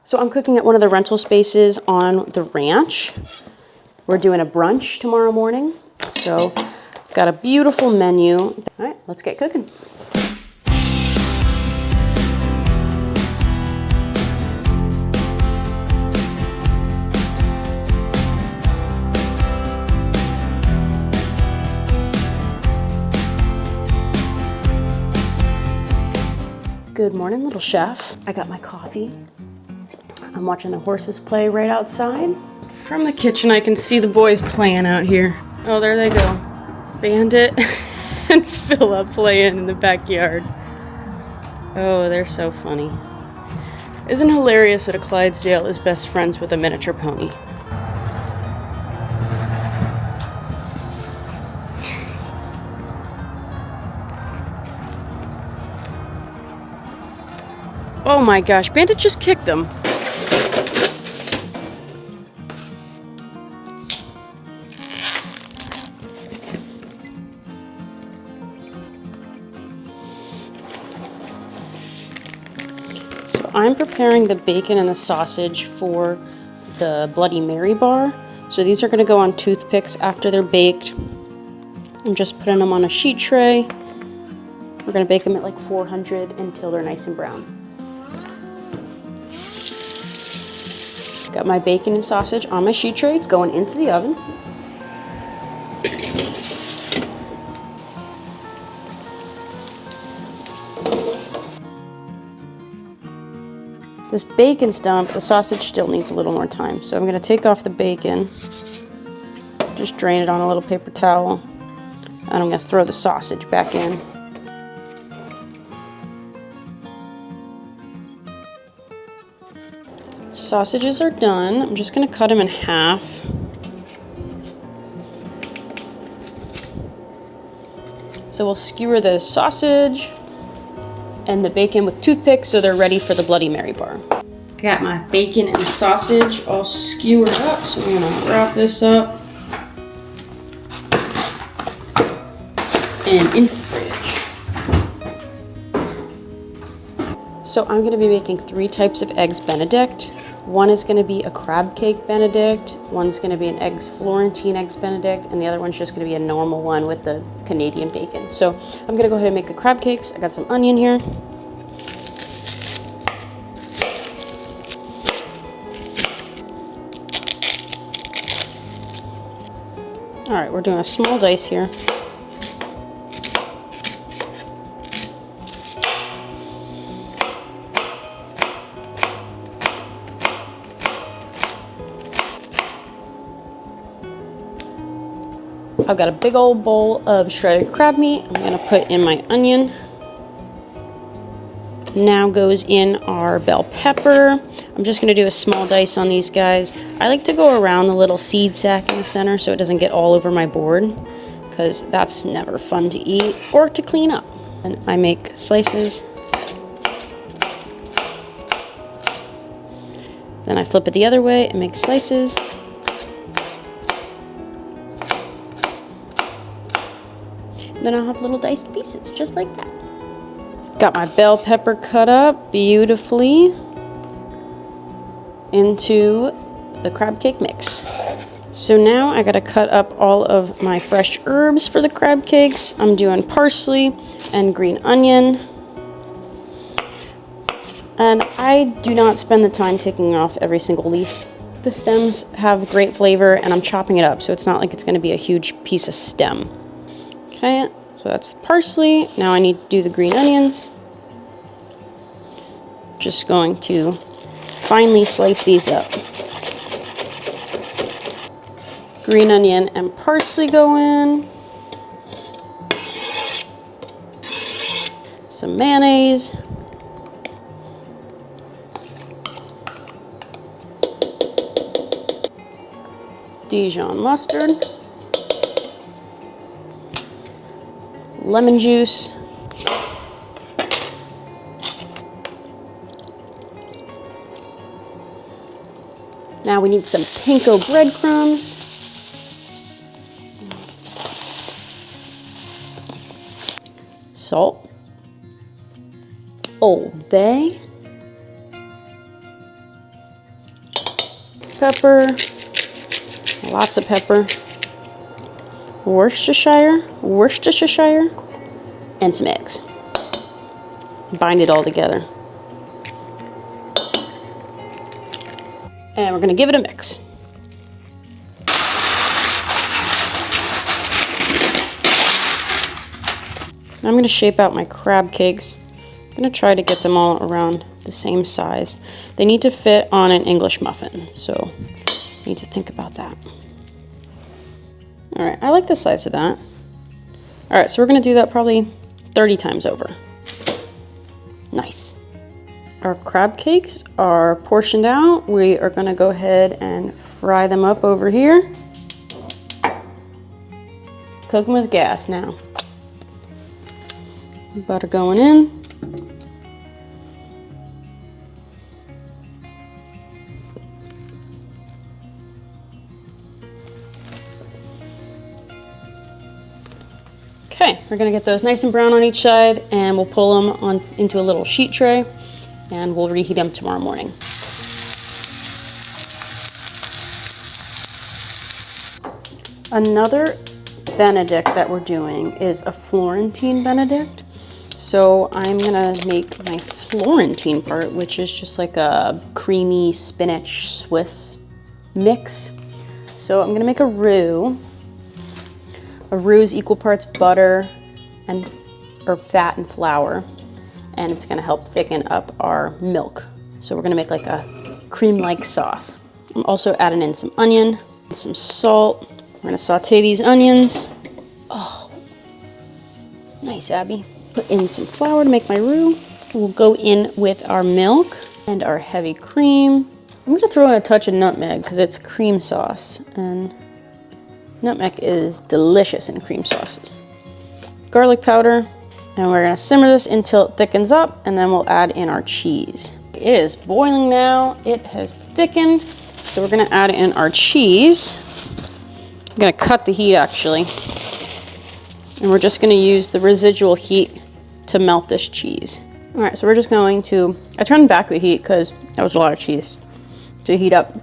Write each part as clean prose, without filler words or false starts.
So I'm cooking at one of the rental spaces on the ranch. We're doing a brunch tomorrow morning. So I've got a beautiful menu. All right, let's get cooking. Good morning, little chef. I got my coffee. I'm watching the horses play right outside. From the kitchen, I can see the boys playing out here. Oh, there they go. Bandit and Philip playing in the backyard. Oh, they're so funny. Isn't it hilarious that a Clydesdale is best friends with a miniature pony? Oh my gosh, Bandit just kicked him. So I'm preparing the bacon and the sausage for the Bloody Mary bar. So these are gonna go on toothpicks after they're baked. I'm just putting them on a sheet tray. We're gonna bake them at like 400 until they're nice and brown. Got my bacon and sausage on my sheet tray. It's going into the oven. This bacon's done, but the sausage still needs a little more time. So I'm going to take off the bacon, just drain it on a little paper towel, and I'm going to throw the sausage back in. Sausages are done. I'm just going to cut them in half. So we'll skewer the sausage and the bacon with toothpicks so they're ready for the Bloody Mary bar. I got my bacon and sausage all skewered up, so I'm gonna wrap this up and into the fridge. So I'm gonna be making 3 types of eggs Benedict. One is gonna be a crab cake Benedict, one's gonna be an Florentine eggs Benedict, and the other one's just gonna be a normal one with the Canadian bacon. So I'm gonna go ahead and make the crab cakes. I got some onion here. All right, we're doing a small dice here. I've got a big old bowl of shredded crab meat. I'm gonna put in my onion. Now goes in our bell pepper. I'm just gonna do a small dice on these guys. I like to go around the little seed sack in the center so it doesn't get all over my board, because that's never fun to eat or to clean up. And I make slices. Then I flip it the other way and make slices. Then I'll have little diced pieces, just like that. Got my bell pepper cut up beautifully into the crab cake mix. So now I gotta cut up all of my fresh herbs for the crab cakes. I'm doing parsley and green onion. And I do not spend the time taking off every single leaf. The stems have great flavor, and I'm chopping it up, so it's not like it's gonna be a huge piece of stem. Okay, so that's parsley. Now I need to do the green onions. Just going to finely slice these up. Green onion and parsley go in. Some mayonnaise. Dijon mustard. Lemon juice. Now we need some panko breadcrumbs. Salt. Old Bay. pepper, lots of pepper, Worcestershire, and some eggs. Bind it all together. And we're gonna give it a mix. I'm going to shape out my crab cakes. I'm going to try to get them all around the same size. They need to fit on an English muffin, so I need to think about that. All right, I like the size of that. All right, so we're going to do that probably 30 times over. Nice. Our crab cakes are portioned out. We are going to go ahead and fry them up over here. Cook them with gas now. Butter going in. Okay, we're gonna get those nice and brown on each side, and we'll pull them on into a little sheet tray, and we'll reheat them tomorrow morning. Another Benedict that we're doing is a Florentine Benedict. So I'm gonna make my Florentine part, which is just like a creamy spinach Swiss mix. So I'm gonna make a roux. A roux is equal parts butter or fat and flour, and it's gonna help thicken up our milk. So we're gonna make like a cream-like sauce. I'm also adding in some onion, some salt. We're gonna saute these onions. Oh, nice, Abby. Put in some flour to make my roux. We'll go in with our milk and our heavy cream. I'm gonna throw in a touch of nutmeg because it's cream sauce, and nutmeg is delicious in cream sauces. Garlic powder, and we're gonna simmer this until it thickens up, and then we'll add in our cheese. It is boiling now. It has thickened, so we're gonna add in our cheese. I'm gonna cut the heat actually, and we're just gonna use the residual heat to melt this cheese. All right, so we're just going to, I turned back the heat because that was a lot of cheese to heat up.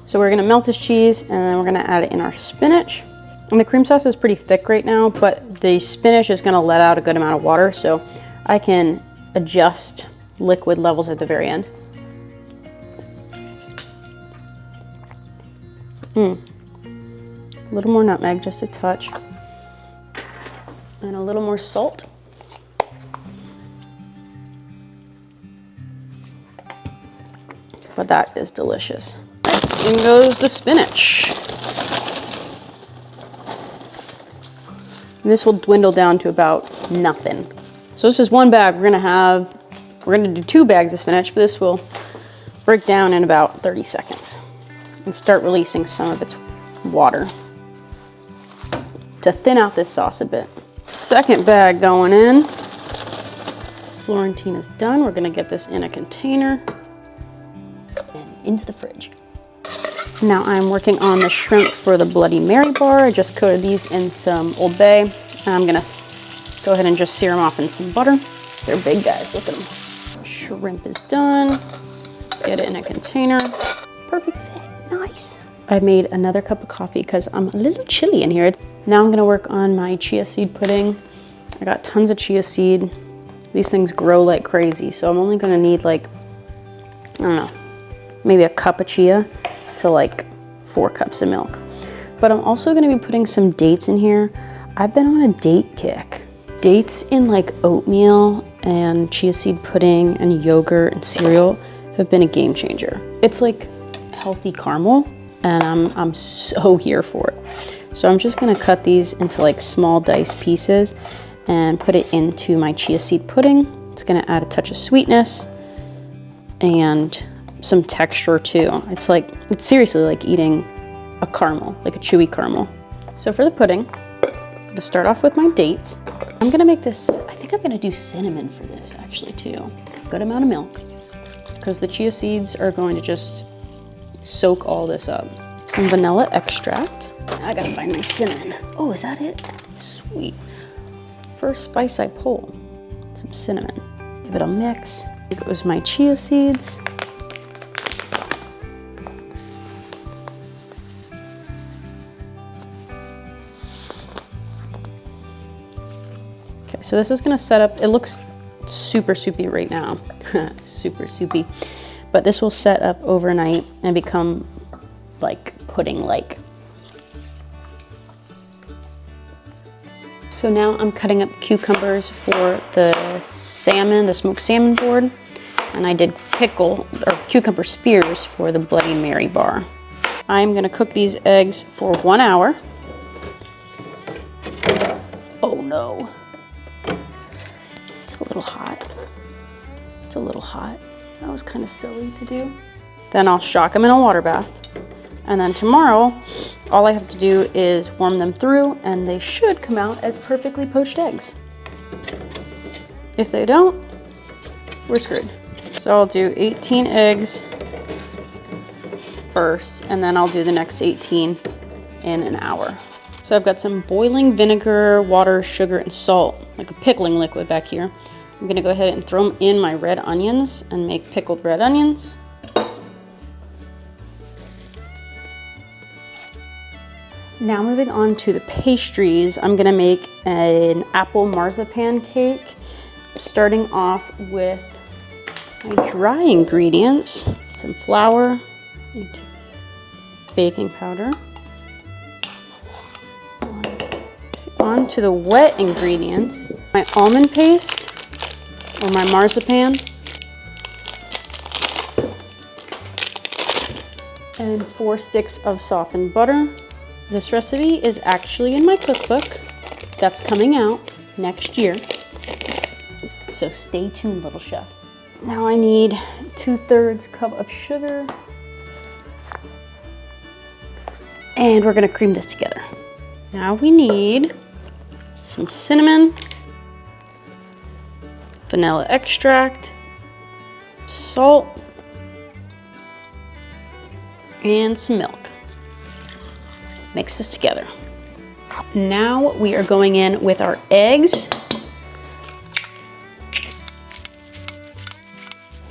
So we're gonna melt this cheese, and then we're gonna add it in our spinach. And the cream sauce is pretty thick right now, but the spinach is gonna let out a good amount of water, so I can adjust liquid levels at the very end. A little more nutmeg, just a touch. And a little more salt. But that is delicious. In goes the spinach. And this will dwindle down to about nothing. So this is one bag. We're gonna do 2 bags of spinach, but this will break down in about 30 seconds and start releasing some of its water to thin out this sauce a bit. Second bag going in. Florentine is done. We're gonna get this in a container and into the fridge. Now I'm working on the shrimp for the Bloody Mary bar. I just coated these in some Old Bay, and I'm gonna go ahead and just sear them off in some butter. They're big guys, look at them. Shrimp is done. Get it in a container. Perfect fit, nice. I made another cup of coffee because I'm a little chilly in here. Now I'm gonna work on my chia seed pudding. I got tons of chia seed. These things grow like crazy, so I'm only gonna need like, I don't know, maybe a cup of chia to like 4 cups of milk. But I'm also gonna be putting some dates in here. I've been on a date kick. Dates in like oatmeal and chia seed pudding and yogurt and cereal have been a game changer. It's like healthy caramel, and I'm so here for it. So I'm just gonna cut these into like small diced pieces and put it into my chia seed pudding. It's gonna add a touch of sweetness and some texture too. It's seriously like eating a caramel, like a chewy caramel. So for the pudding, I'm gonna start off with my dates. I'm gonna make this, I think I'm gonna do cinnamon for this actually too. Good amount of milk, because the chia seeds are going to just soak all this up. Some vanilla extract. I gotta find my cinnamon. Oh, is that it? Sweet. First spice I pull, some cinnamon. Give it a mix. It was my chia seeds. so this is gonna set up, it looks super soupy right now, super soupy, but this will set up overnight and become like pudding-like. So now I'm cutting up cucumbers for the salmon, the smoked salmon board, and I did pickle or cucumber spears for the Bloody Mary bar. I'm gonna cook these eggs for 1 hour. Oh no, it's a little hot. It's a little hot. That was kind of silly to do. Then I'll shock them in a water bath. And then tomorrow, all I have to do is warm them through and they should come out as perfectly poached eggs. If they don't, we're screwed. So I'll do 18 eggs first, and then I'll do the next 18 in an hour. So I've got some boiling vinegar, water, sugar, and salt, like a pickling liquid back here. I'm gonna go ahead and throw in my red onions and make pickled red onions. Now moving on to the pastries, I'm gonna make an apple marzipan cake, starting off with my dry ingredients, some flour, baking powder. On to the wet ingredients, my almond paste or my marzipan, and 4 sticks of softened butter. This recipe is actually in my cookbook that's coming out next year, so stay tuned, little chef. Now I need 2/3 cup of sugar, and we're gonna cream this together. Now we need some cinnamon, vanilla extract, salt, and some milk. Mix this together. Now we are going in with our eggs.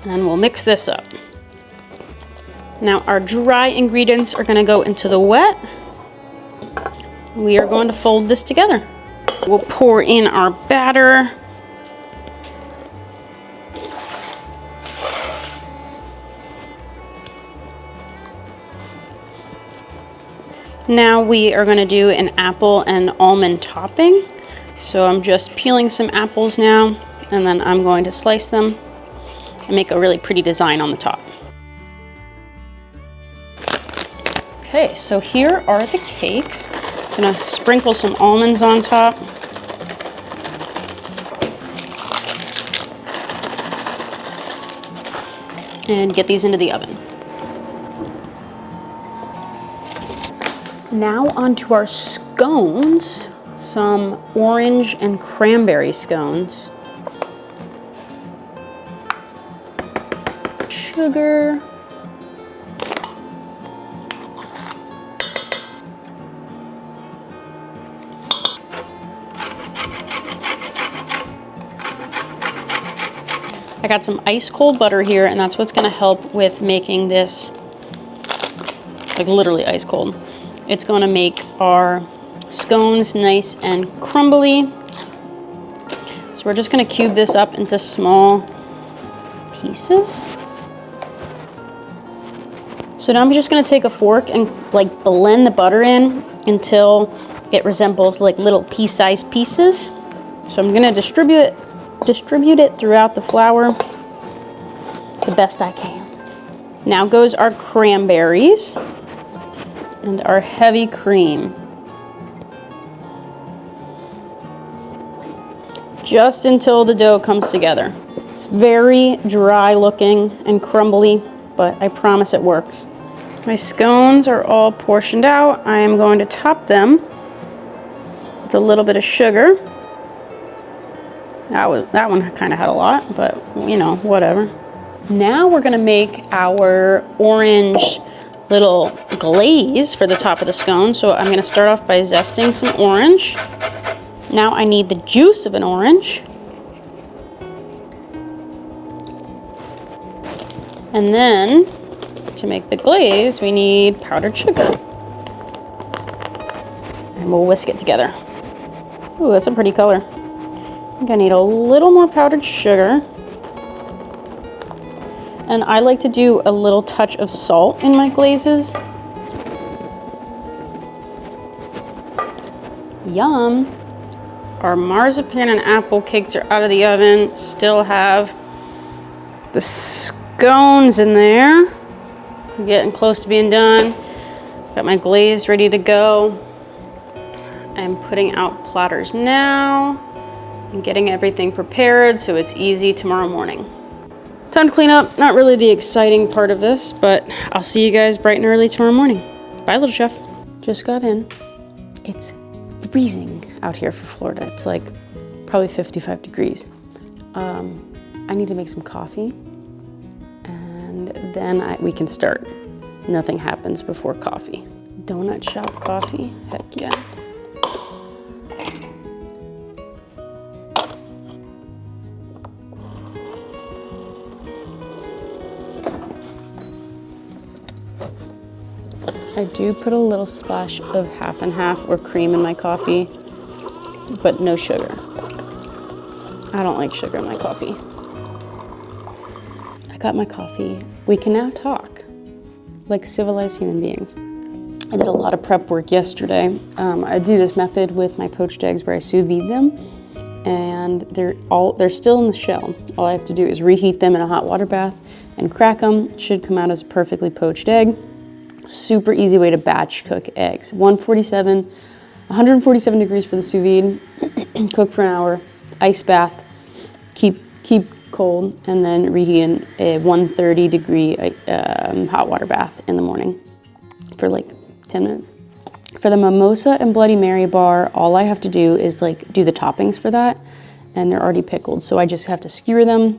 And we'll mix this up. Now our dry ingredients are gonna go into the wet. We are going to fold this together. We'll pour in our batter. Now we are gonna do an apple and almond topping. So I'm just peeling some apples now, and then I'm going to slice them and make a really pretty design on the top. Okay, so here are the cakes. I'm gonna sprinkle some almonds on top. And get these into the oven. Now onto our scones, some orange and cranberry scones. Sugar. I got some ice cold butter here, and that's what's gonna help with making this, like literally ice cold. It's gonna make our scones nice and crumbly. So we're just gonna cube this up into small pieces. So now I'm just gonna take a fork and like blend the butter in until it resembles like little pea-sized pieces. So I'm gonna distribute it throughout the flour the best I can. Now goes our cranberries and our heavy cream. Just until the dough comes together. It's very dry looking and crumbly, but I promise it works. My scones are all portioned out. I am going to top them with a little bit of sugar. That one kind of had a lot, but you know, whatever. Now we're gonna make our orange little glaze for the top of the scone. So I'm gonna start off by zesting some orange. Now I need the juice of an orange. And then to make the glaze, we need powdered sugar. And we'll whisk it together. Ooh, that's a pretty color. think I need a little more powdered sugar. And I like to do a little touch of salt in my glazes. Yum. Our marzipan and apple cakes are out of the oven. Still have the scones in there. I'm getting close to being done. Got my glaze ready to go. I'm putting out platters now. I'm getting everything prepared so it's easy tomorrow morning. Time to clean up. Not really the exciting part of this, but I'll see you guys bright and early tomorrow morning. Bye, little chef. Just got in. It's freezing out here for Florida. It's like probably 55 degrees. I need to make some coffee and then we can start. Nothing happens before coffee. Donut shop coffee, heck yeah. I do put a little splash of half and half or cream in my coffee, but no sugar. I don't like sugar in my coffee. I got my coffee. We can now talk like civilized human beings. I did a lot of prep work yesterday. I do this method with my poached eggs where I sous vide them, and they're still in the shell. All I have to do is reheat them in a hot water bath and crack them. It should come out as a perfectly poached egg. Super easy way to batch cook eggs. 147 degrees for the sous vide. Cook for an hour. Ice bath. Keep cold, and then reheat in a 130 degree hot water bath in the morning for like 10 minutes. For the Mimosa and Bloody Mary bar, all I have to do is like do the toppings for that, and they're already pickled. So I just have to skewer them,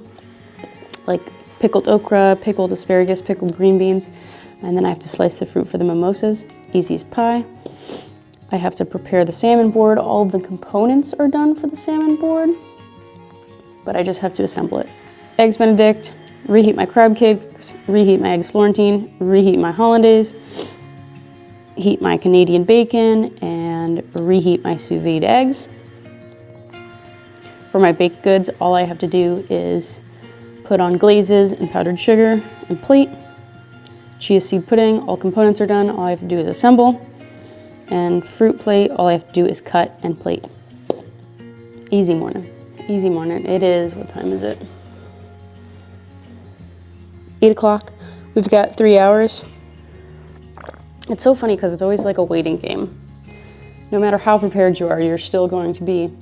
like pickled okra, pickled asparagus, pickled green beans, and then I have to slice the fruit for the mimosas. Easy as pie. I have to prepare the salmon board. All of the components are done for the salmon board, but I just have to assemble it. Eggs Benedict, reheat my crab cakes, reheat my eggs Florentine, reheat my hollandaise, heat my Canadian bacon, and reheat my sous vide eggs. For my baked goods, all I have to do is put on glazes and powdered sugar and plate. Chia seed pudding, all components are done. All I have to do is assemble. And fruit plate, all I have to do is cut and plate. Easy morning. Easy morning. It is, what time is it? 8 o'clock. We've got 3 hours. It's so funny because it's always like a waiting game. No matter how prepared you are, you're still going to be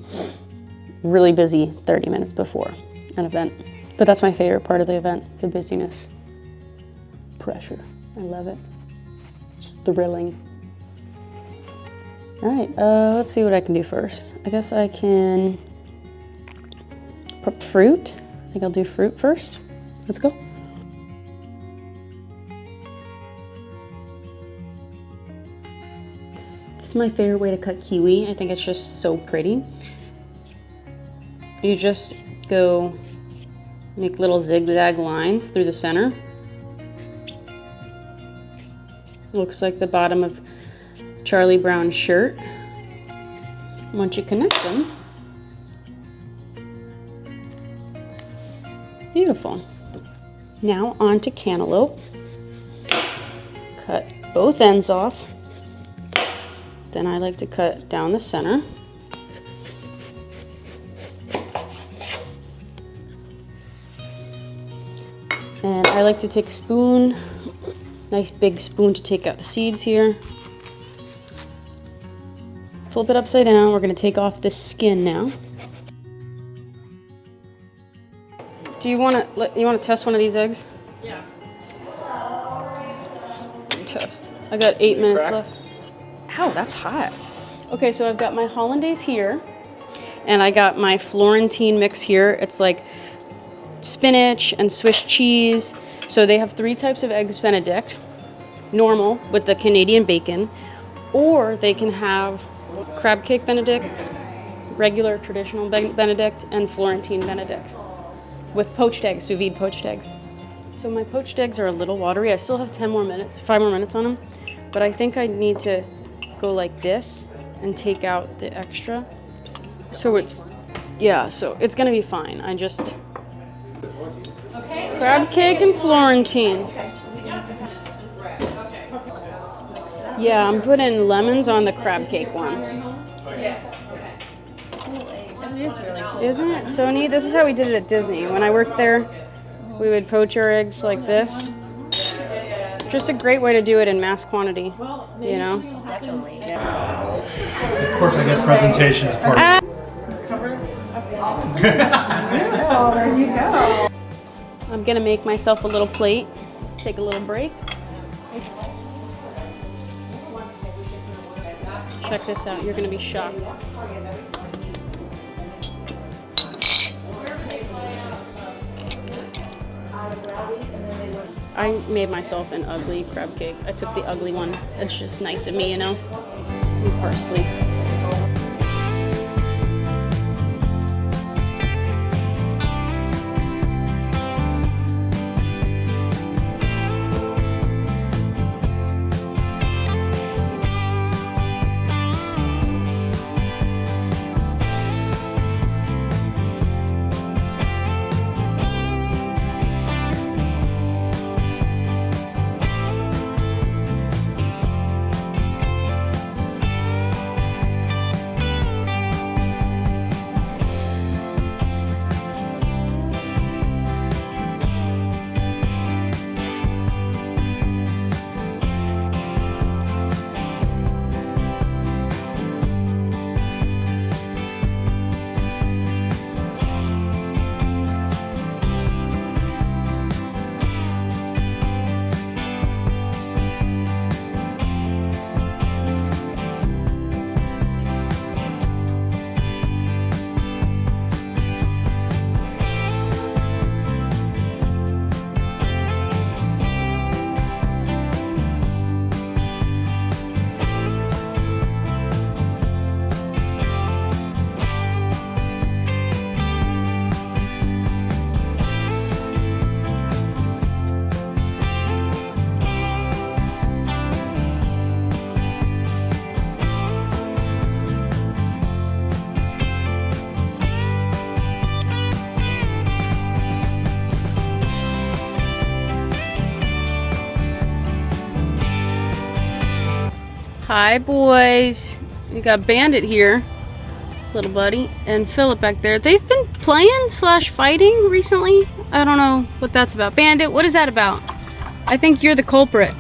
really busy 30 minutes before an event. But that's my favorite part of the event, the busyness. Pressure. I love it. Just thrilling. All right, let's see what I can do first. I guess I can prep fruit. I think I'll do fruit first. Let's go. This is my favorite way to cut kiwi. I think it's just so pretty. You just go make little zigzag lines through the center. Looks like the bottom of Charlie Brown's shirt. Once you connect them, beautiful. Now on to cantaloupe. Cut both ends off. Then I like to cut down the center. And I like to take a spoon, nice big spoon to take out the seeds here. Flip it upside down. We're gonna take off this skin now. Do you wanna test one of these eggs? Yeah. Let's test. I got 8 minutes left. Ow, that's hot. Okay, so I've got my hollandaise here, and I got my Florentine mix here. It's like spinach and Swiss cheese. So they have 3 types of eggs Benedict. Normal with the Canadian bacon, or they can have crab cake Benedict, regular traditional Benedict, and Florentine Benedict with poached eggs, sous vide poached eggs. So my poached eggs are a little watery. I still have 5 more minutes on them, but I think I need to go like this and take out the extra. So it's Yeah, so it's gonna be fine. I just... Crab cake and Florentine. Yeah, I'm putting lemons on the crab cake ones. Isn't it so neat? This is how we did it at Disney. When I worked there, we would poach our eggs like this. Just a great way to do it in mass quantity, you know? Definitely. Of course, I get presentation as part of it. Beautiful, there you go. I'm gonna make myself a little plate. Take a little break. Check this out, you're gonna be shocked. I made myself an ugly crab cake. I took the ugly one. It's just nice of me, you know? And parsley. Hi boys, we got Bandit here, little buddy, and Philip back there. They've been playing / fighting recently. I don't know what that's about. Bandit, what is that about? I think you're the culprit.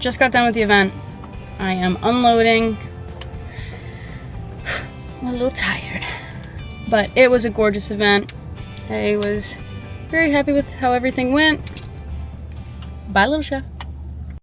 Just got done with the event. I am unloading. I'm a little tired, but it was a gorgeous event. I was very happy with how everything went. Bye, little chef.